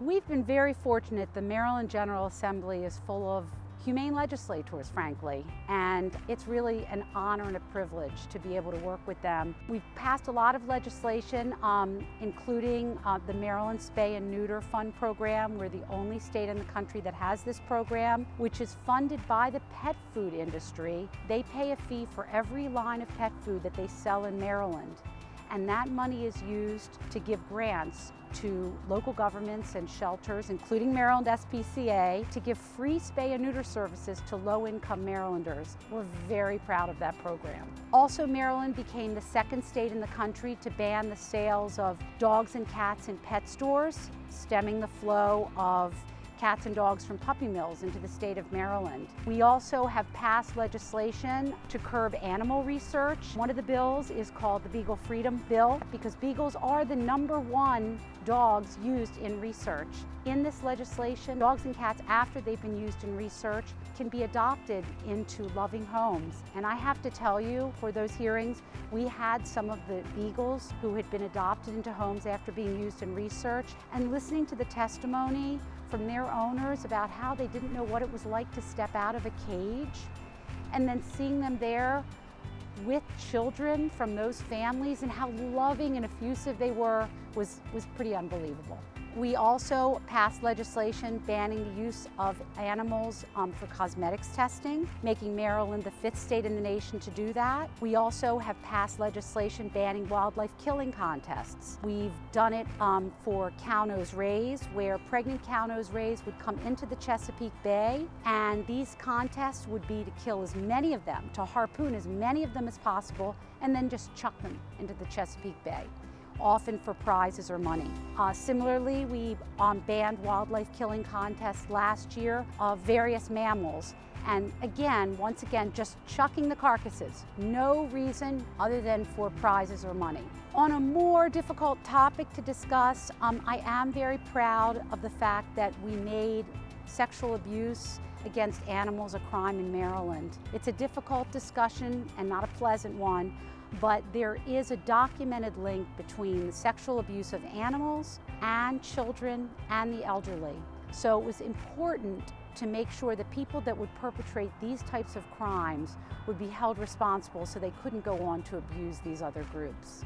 We've been very fortunate. The Maryland General Assembly is full of humane legislators, frankly, and it's really an honor and a privilege to be able to work with them. We've passed a lot of legislation, including the Maryland Spay and Neuter Fund program. We're the only state in the country that has this program, which is funded by the pet food industry. They pay a fee for every line of pet food that they sell in Maryland, and that money is used to give grants to local governments and shelters, including Maryland SPCA, to give free spay and neuter services to low-income Marylanders. We're very proud of that program. Also, Maryland became the second state in the country to ban the sales of dogs and cats in pet stores, stemming the flow of cats and dogs from puppy mills into the state of Maryland. We also have passed legislation to curb animal research. One of the bills is called the Beagle Freedom Bill, because beagles are the #1 dogs used in research. In this legislation, dogs and cats, after they've been used in research, can be adopted into loving homes. And I have to tell you, for those hearings, we had some of the beagles who had been adopted into homes after being used in research, and listening to the testimony from their owners about how they didn't know what it was like to step out of a cage, and then seeing them there with children from those families and how loving and effusive they were was pretty unbelievable. We also passed legislation banning the use of animals for cosmetics testing, making Maryland the 5th state in the nation to do that. We also have passed legislation banning wildlife killing contests. We've done it for cow-nose rays, where pregnant cow-nose rays would come into the Chesapeake Bay, and these contests would be to kill as many of them, to harpoon as many of them as possible, and then just chuck them into the Chesapeake Bay, often for prizes or money. Similarly, we banned wildlife killing contests last year of various mammals. And again, once again, just chucking the carcasses. No reason other than for prizes or money. On a more difficult topic to discuss, I am very proud of the fact that we made sexual abuse against animals a crime in Maryland. It's a difficult discussion and not a pleasant one, but there is a documented link between the sexual abuse of animals and children and the elderly. So it was important to make sure that people that would perpetrate these types of crimes would be held responsible so they couldn't go on to abuse these other groups.